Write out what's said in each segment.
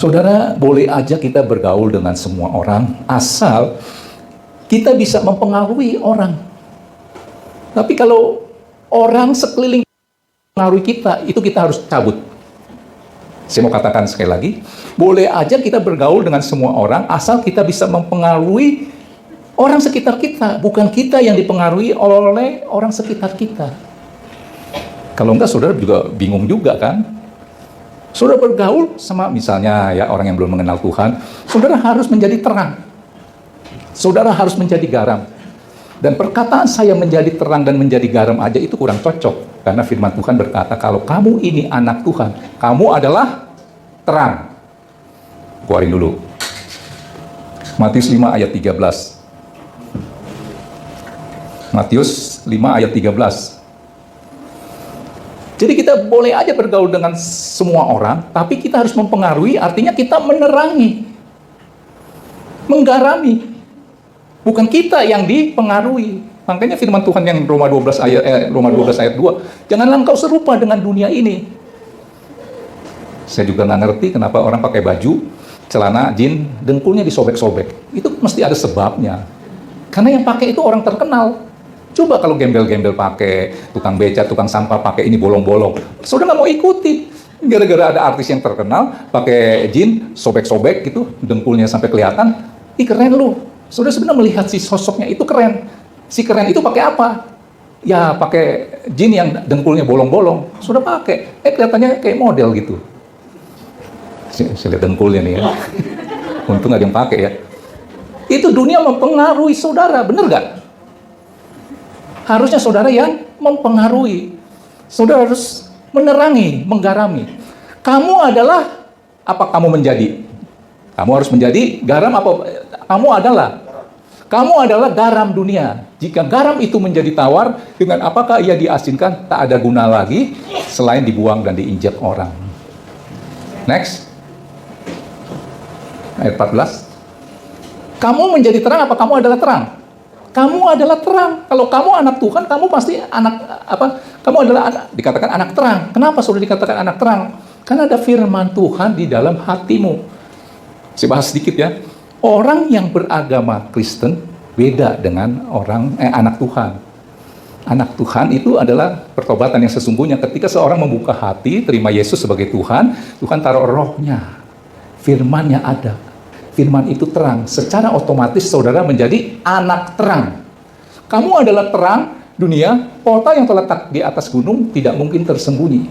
Saudara, boleh aja kita bergaul dengan semua orang, asal kita bisa mempengaruhi orang. Tapi kalau orang sekeliling mempengaruhi kita, itu kita harus cabut. Saya mau katakan sekali lagi, boleh aja kita bergaul dengan semua orang, asal kita bisa mempengaruhi orang sekitar kita, bukan kita yang dipengaruhi oleh orang sekitar kita. Kalau enggak, saudara juga bingung juga kan? Saudara bergaul sama misalnya ya orang yang belum mengenal Tuhan, saudara harus menjadi terang. Saudara harus menjadi garam. Dan perkataan saya menjadi terang dan menjadi garam aja itu kurang cocok. Karena firman Tuhan berkata, kalau kamu ini anak Tuhan, kamu adalah terang. Keluarin dulu. Matius 5 ayat 13. Matius 5 ayat 13. Jadi kita boleh aja bergaul dengan semua orang, tapi kita harus mempengaruhi, artinya kita menerangi, menggarami. Bukan kita yang dipengaruhi. Makanya firman Tuhan yang Roma 12 ayat 2, janganlah engkau serupa dengan dunia ini. Saya juga nggak ngerti kenapa orang pakai baju, celana, jeans, dengkulnya disobek-sobek. Itu mesti ada sebabnya. Karena yang pakai itu orang terkenal. Coba kalau gembel-gembel pakai, tukang beca, tukang sampah pakai ini bolong-bolong, saudara nggak mau ikuti. Gara-gara ada artis yang terkenal pakai jeans sobek-sobek gitu, dengkulnya sampai kelihatan, ih keren lu. Saudara sebenarnya melihat si sosoknya itu keren. Si keren itu pakai apa? Ya pakai jeans yang dengkulnya bolong-bolong. Sudah pakai, kelihatannya kayak model gitu. Saya lihat dengkulnya nih ya. Untung ada yang pakai ya. Itu dunia mempengaruhi saudara, bener nggak? Harusnya saudara yang mempengaruhi. Saudara harus menerangi, menggarami. Kamu adalah apa kamu menjadi? Kamu harus menjadi garam apa? Kamu adalah garam dunia. Jika garam itu menjadi tawar, dengan apakah ia diasinkan? Tak ada guna lagi selain dibuang dan diinjak orang. Next. Ayat 14. Kamu menjadi terang apa kamu adalah terang? Kamu adalah terang. Kalau kamu anak Tuhan, kamu pasti anak apa? Kamu adalah dikatakan anak terang. Kenapa sudah dikatakan anak terang? Karena ada firman Tuhan di dalam hatimu. Saya bahas sedikit ya. Orang yang beragama Kristen beda dengan anak Tuhan. Anak Tuhan itu adalah pertobatan yang sesungguhnya. Ketika seorang membuka hati, terima Yesus sebagai Tuhan, Tuhan taruh rohnya. Firman-Nya ada. Firman itu terang. Secara otomatis saudara menjadi anak terang. Kamu adalah terang dunia. Kota yang terletak di atas gunung tidak mungkin tersembunyi.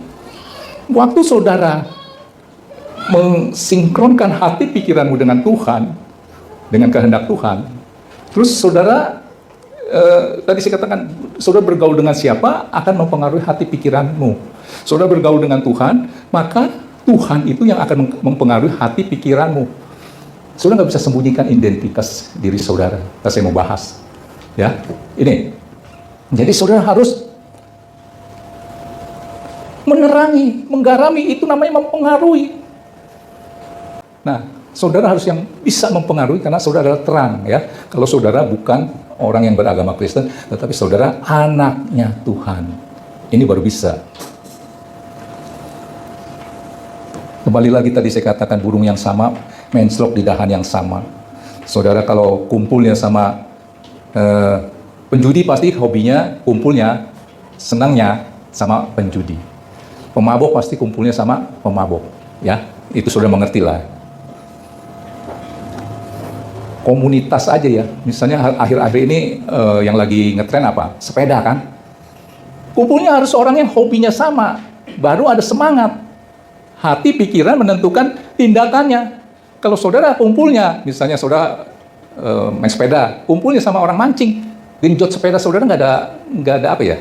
Waktu saudara mensinkronkan hati pikiranmu dengan Tuhan, dengan kehendak Tuhan, terus saudara tadi saya katakan, saudara bergaul dengan siapa akan mempengaruhi hati pikiranmu. Saudara bergaul dengan Tuhan, maka Tuhan itu yang akan mempengaruhi hati pikiranmu. Saudara nggak bisa sembunyikan identitas diri saudara. Saya mau bahas, ya. Ini, jadi saudara harus menerangi, menggarami, itu namanya mempengaruhi. Nah, saudara harus yang bisa mempengaruhi karena saudara adalah terang, ya. Kalau saudara bukan orang yang beragama Kristen, tetapi saudara anaknya Tuhan. Ini baru bisa. Kembali lagi tadi saya katakan burung yang sama, mencelok di dahan yang sama. Saudara kalau kumpulnya sama penjudi pasti hobinya, kumpulnya, senangnya sama penjudi. Pemabok pasti kumpulnya sama pemabok. Ya, itu saudara mengerti lah. Komunitas aja ya, misalnya akhir-akhir ini yang lagi ngetren apa? Sepeda kan? Kumpulnya harus orang yang hobinya sama, baru ada semangat. Hati, pikiran menentukan tindakannya. Kalau saudara kumpulnya, misalnya saudara main sepeda, kumpulnya sama orang mancing, genjot sepeda saudara nggak ada apa ya?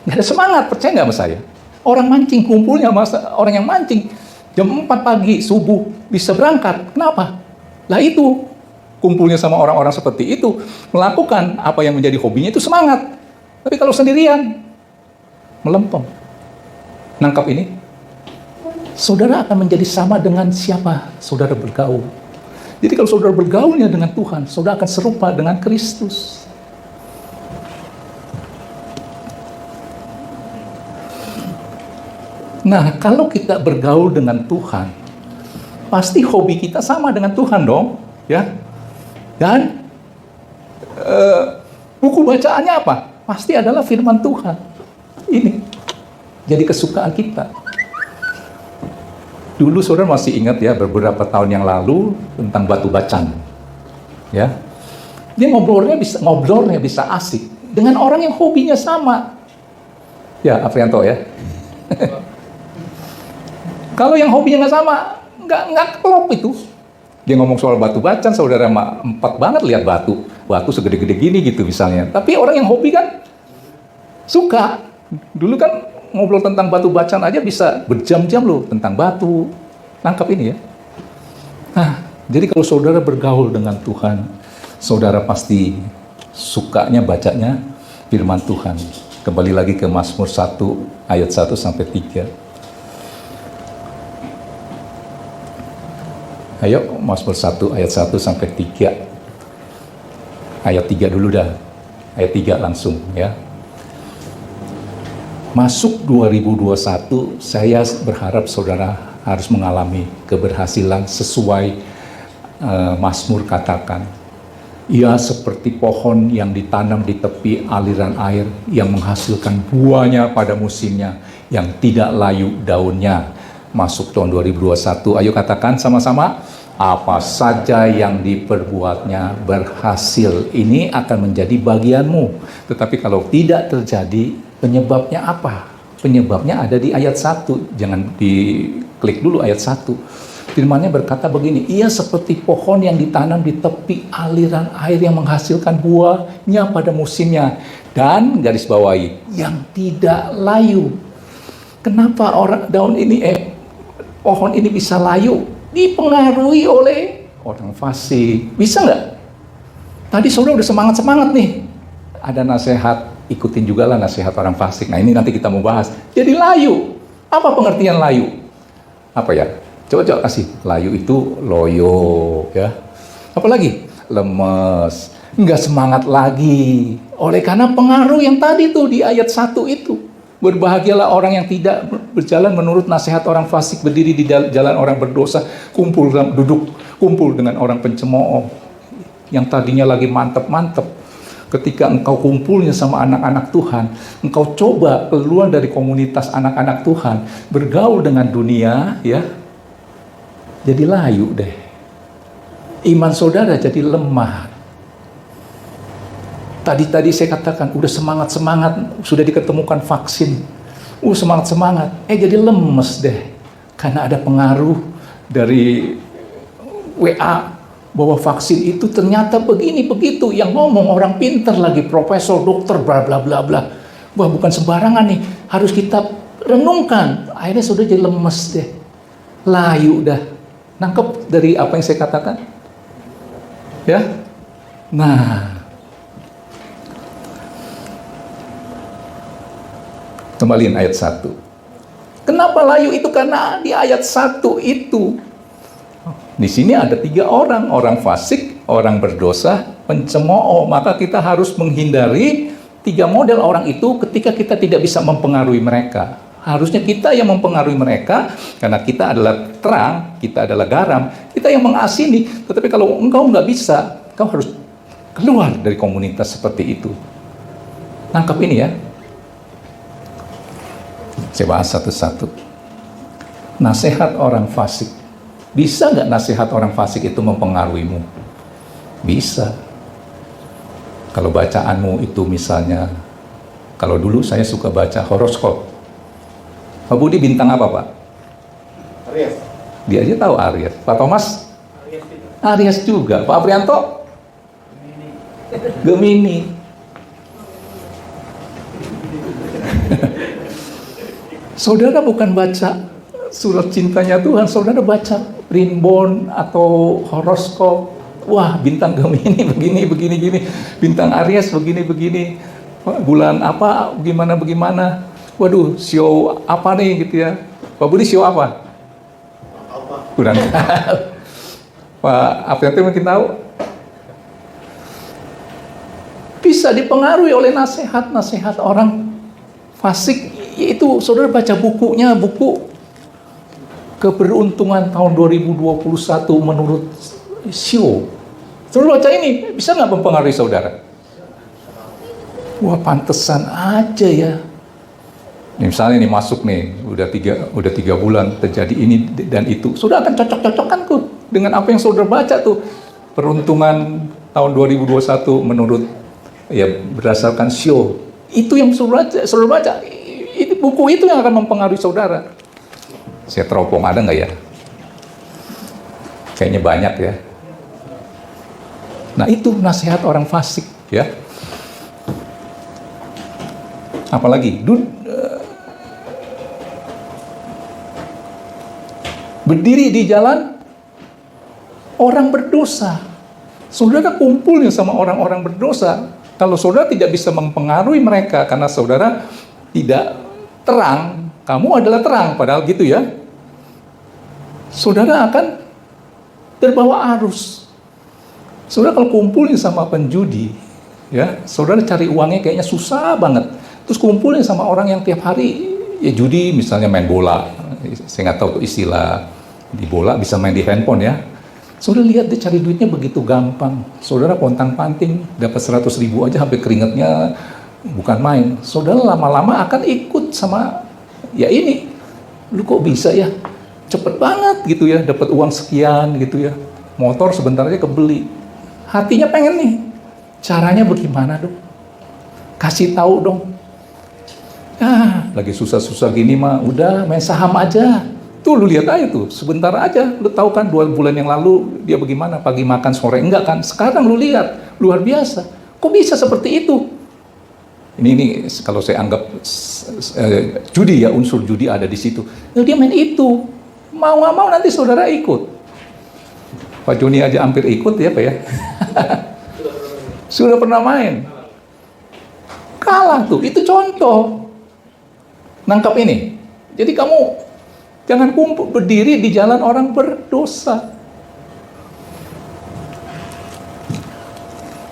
Nggak ada semangat, percaya nggak sama saya? Orang mancing kumpulnya sama orang yang mancing, jam 4 pagi, subuh, bisa berangkat. Kenapa? Lah itu, kumpulnya sama orang-orang seperti itu, melakukan apa yang menjadi hobinya itu semangat. Tapi kalau sendirian, melempem. Nangkap ini? Saudara akan menjadi sama dengan siapa saudara bergaul. Jadi kalau saudara bergaulnya dengan Tuhan, saudara akan serupa dengan Kristus. Nah, kalau kita bergaul dengan Tuhan, pasti hobi kita sama dengan Tuhan dong, ya. Dan buku bacaannya apa? Pasti adalah firman Tuhan. Ini jadi kesukaan kita. Dulu saudara masih ingat ya, beberapa tahun yang lalu tentang batu bacan, ya. Dia ngobrolnya bisa asik dengan orang yang hobinya sama. Ya, Afrianto ya. Kalau yang hobinya nggak sama, nggak klop itu. Dia ngomong soal batu bacan, saudara empat banget lihat batu segede-gede gini gitu misalnya. Tapi orang yang hobi kan suka. Dulu kan ngobrol tentang batu bacan aja bisa berjam-jam loh tentang batu. Nangkap ini ya. Nah, jadi kalau saudara bergaul dengan Tuhan, saudara pasti sukanya bacanya firman Tuhan. Kembali lagi ke Mazmur 1 ayat 1 sampai 3. Ayo, Mazmur 1 ayat 1 sampai 3. Ayat 3 dulu dah. Ayat 3 langsung ya. Masuk 2021, saya berharap saudara harus mengalami keberhasilan sesuai Mazmur katakan. Ia seperti pohon yang ditanam di tepi aliran air yang menghasilkan buahnya pada musimnya, yang tidak layu daunnya. Masuk tahun 2021, ayo katakan sama-sama, apa saja yang diperbuatnya berhasil. Ini akan menjadi bagianmu. Tetapi kalau tidak terjadi, penyebabnya apa? Penyebabnya ada di ayat 1. Jangan diklik dulu ayat 1. Firman-Nya berkata begini, ia seperti pohon yang ditanam di tepi aliran air yang menghasilkan buahnya pada musimnya. Dan garis bawahi, yang tidak layu. Kenapa pohon ini bisa layu? Dipengaruhi oleh orang fasik. Bisa nggak? Tadi saudara udah semangat-semangat nih. Ada nasihat, ikutin juga lah nasihat orang fasik. Nah ini nanti kita mau bahas. Jadi layu. Apa pengertian layu? Apa ya? Coba kasih. Layu itu loyo, ya. Apalagi? Lemes. Nggak semangat lagi. Oleh karena pengaruh yang tadi tuh di ayat 1 itu. Berbahagialah orang yang tidak berjalan menurut nasihat orang fasik, berdiri di jalan orang berdosa, kumpul dengan orang pencemooh. Yang tadinya lagi mantep-mantep. Ketika engkau kumpulnya sama anak-anak Tuhan, engkau coba keluar dari komunitas anak-anak Tuhan, bergaul dengan dunia, ya. Jadi layu deh. Iman saudara jadi lemah. Tadi saya katakan, udah semangat-semangat, sudah diketemukan vaksin. Semangat-semangat. Jadi lemes deh. Karena ada pengaruh dari WA, bahwa vaksin itu ternyata begini, begitu. Yang ngomong orang pinter lagi, profesor, dokter, bla bla bla bla. Wah, bukan sembarangan nih. Harus kita renungkan. Akhirnya sudah jadi lemes deh. Layu dah. Nangkep dari apa yang saya katakan? Ya? Nah, kembaliin ayat 1. Kenapa layu itu? Karena di ayat 1 itu, di sini ada 3 orang. Orang fasik, orang berdosa, pencemooh. Maka kita harus menghindari 3 model orang itu ketika kita tidak bisa mempengaruhi mereka. Harusnya kita yang mempengaruhi mereka, karena kita adalah terang, kita adalah garam, kita yang mengasini. Tetapi kalau engkau nggak bisa, kau harus keluar dari komunitas seperti itu. Nangkap ini ya. Saya bahas satu-satu. Nasihat orang fasik. Bisa nggak nasihat orang fasik itu mempengaruhimu? Bisa. Kalau bacaanmu itu misalnya, kalau dulu saya suka baca horoskop. Pak Budi bintang apa, Pak? Aries. Dia aja tahu Aries. Pak Thomas? Aries juga. Aries juga. Pak Aprianto? Gemini. Saudara bukan baca surat cintanya Tuhan, saudara baca primbon atau horoskop. Wah, bintang Gemini begini. Bintang Aries begini. Bulan apa, bagaimana. Waduh, show apa nih gitu ya. Pak Budi show apa? Kurang. Pak Aprianto mungkin tahu. Bisa dipengaruhi oleh nasihat orang fasik. Yaitu saudara baca bukunya, buku Keberuntungan tahun 2021 menurut Sio. Saudara baca ini, bisa nggak mempengaruhi saudara? Wah, pantesan aja ya. Nih, misalnya nih masuk nih, udah tiga bulan terjadi ini dan itu. Saudara akan cocok-cocokkan tuh dengan apa yang saudara baca tuh. Peruntungan tahun 2021 menurut ya berdasarkan Sio. Itu yang saudara baca. Itu buku itu yang akan mempengaruhi saudara. Saya teropong, ada nggak ya? Kayaknya banyak ya. Nah, itu nasihat orang fasik ya. Apalagi berdiri di jalan orang berdosa. Saudara kumpulnya sama orang-orang berdosa. Kalau saudara tidak bisa mempengaruhi mereka karena saudara tidak terang, kamu adalah terang, padahal gitu ya. Saudara akan terbawa arus. Saudara kalau kumpulnya sama penjudi, ya, saudara cari uangnya kayaknya susah banget. Terus kumpulnya sama orang yang tiap hari ya judi, misalnya main bola. Saya nggak tahu tuh istilah di bola, bisa main di handphone ya. Saudara lihat dia cari duitnya begitu gampang. Saudara pontang-panting dapat 100.000 aja sampai keringatnya bukan main. Saudara lama-lama akan ikut sama ya ini. Lu kok bisa ya? Cepet banget gitu ya, dapat uang sekian gitu ya. Motor sebentar aja kebeli. Hatinya pengen nih. Caranya bagaimana dong? Kasih tahu dong. Lagi susah-susah gini mah, udah main saham aja. Tuh lu lihat aja tuh, sebentar aja. Lu tahu kan 2 bulan yang lalu dia bagaimana, pagi makan sore enggak kan? Sekarang lu lihat, luar biasa. Kok bisa seperti itu? Ini kalau saya anggap judi ya, unsur judi ada di situ. Nah, dia main itu. Mau nggak mau nanti saudara ikut. Pak Joni aja hampir ikut ya Pak ya. Sudah pernah main. Kalah tuh, itu contoh. Nangkap ini. Jadi kamu jangan berdiri di jalan orang berdosa.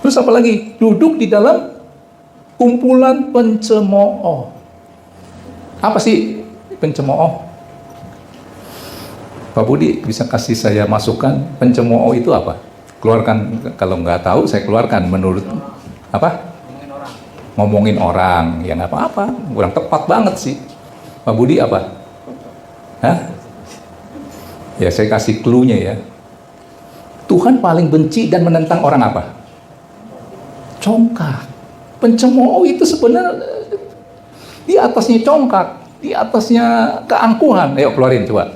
Terus apa lagi? Duduk di dalam kumpulan pencemooh. Apa sih pencemooh? Pak Budi bisa kasih saya masukan, pencemooh itu apa? Keluarkan, kalau nggak tahu saya keluarkan menurut apa? Ngomongin orang, ya nggak apa-apa, kurang tepat banget sih. Pak Budi apa? Hah? Ya saya kasih clue-nya ya. Tuhan paling benci dan menentang orang apa? Congkak. Pencemooh itu sebenarnya di atasnya congkak, di atasnya keangkuhan. Ayo keluarin coba.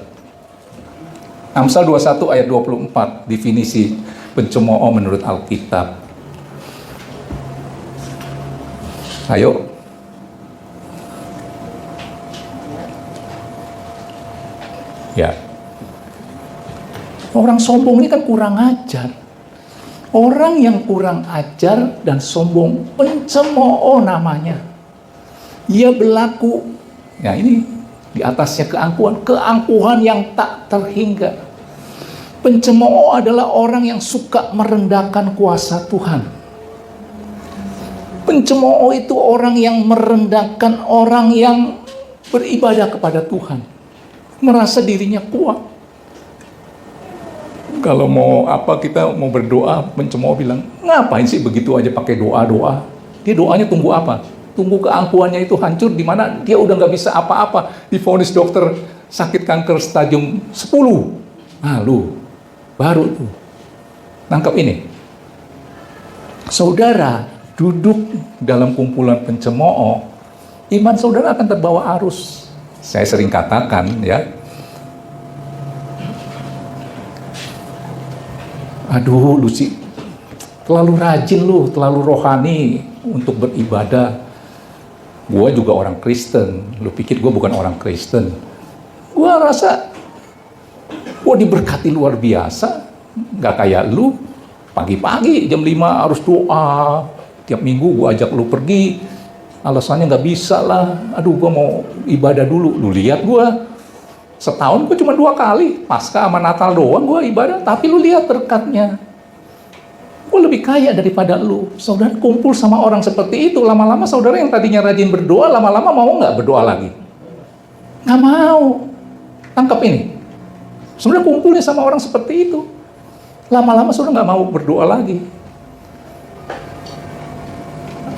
Amsal 21 ayat 24, definisi pencemooh menurut Alkitab. Ayo. Ya. Orang sombong ini kan kurang ajar. Orang yang kurang ajar dan sombong, pencemooh namanya. Ia berlaku, ya ini di atasnya keangkuhan yang tak terhingga. Pencemooh adalah orang yang suka merendahkan kuasa Tuhan. Pencemooh itu orang yang merendahkan orang yang beribadah kepada Tuhan. Merasa dirinya kuat. Kalau mau apa, kita mau berdoa, pencemooh bilang, ngapain sih begitu aja pakai doa-doa? Dia doanya tunggu apa? Tunggu keangkuhannya itu hancur, di mana dia udah nggak bisa apa-apa. Divonis dokter sakit kanker stadium 10. Nah lu, baru tuh. Nangkap ini. Saudara duduk dalam kumpulan pencemooh, iman saudara akan terbawa arus. Saya sering katakan ya, aduh lu sih terlalu rajin lu, terlalu rohani untuk beribadah. Gua juga orang Kristen, lu pikir gua bukan orang Kristen? Gua rasa gua diberkati luar biasa, nggak kayak lu. Pagi-pagi jam 5 harus doa, tiap minggu gua ajak lu pergi, alasannya nggak bisa lah, aduh gua mau ibadah dulu. Lu lihat gua, setahun gua cuma 2 kali, Paskah sama Natal doang gua ibadah, tapi lu lihat berkatnya. Gue lebih kaya daripada lu. Saudara kumpul sama orang seperti itu, lama-lama saudara yang tadinya rajin berdoa, lama-lama mau nggak berdoa lagi? Nggak mau. Tangkap ini. Sudah kumpulnya sama orang seperti itu. Lama-lama sudah nggak mau berdoa lagi.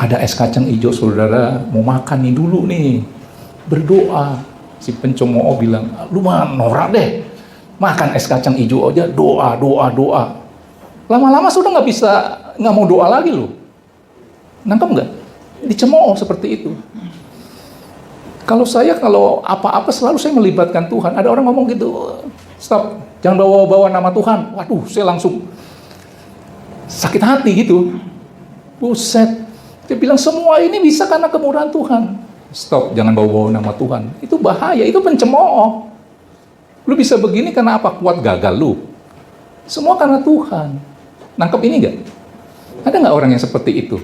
Ada es kacang hijau, saudara, mau makan nih dulu nih. Berdoa. Si pencemooh bilang, lu mah norak deh. Makan es kacang hijau aja, doa. Lama-lama sudah nggak mau doa lagi loh. Nangkep nggak? Dicemooh seperti itu. Kalau apa-apa selalu saya melibatkan Tuhan. Ada orang ngomong gitu, stop, jangan bawa-bawa nama Tuhan. Waduh, saya langsung sakit hati gitu. Buset. Dia bilang semua ini bisa karena kemurahan Tuhan. Stop, jangan bawa-bawa nama Tuhan. Itu bahaya, itu pencemooh. Lu bisa begini karena apa? Kuat gagal lu. Semua karena Tuhan. Nangkep ini nggak? Ada nggak orang yang seperti itu?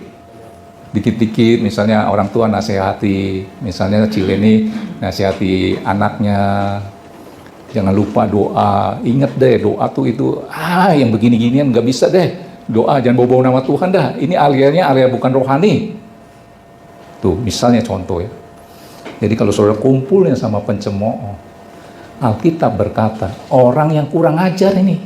Dikit-dikit misalnya orang tua nasihati, misalnya Cileni nasihati anaknya, jangan lupa doa, ingat deh doa tuh itu, yang begini-ginian nggak bisa deh, doa jangan bawa-bawa nama Tuhan dah, ini alianya area bukan rohani. Tuh misalnya contoh ya. Jadi kalau saudara kumpulnya sama pencemooh, Alkitab berkata, orang yang kurang ajar ini,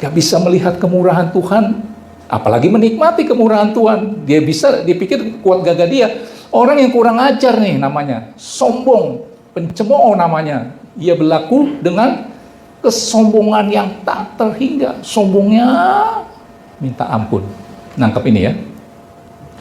gak bisa melihat kemurahan Tuhan, apalagi menikmati kemurahan Tuhan. Dia dipikir kuat gagah dia. Orang yang kurang ajar nih namanya, sombong, pencemooh namanya. Ia berlaku dengan kesombongan yang tak terhingga. Sombongnya minta ampun. Nangkep ini ya.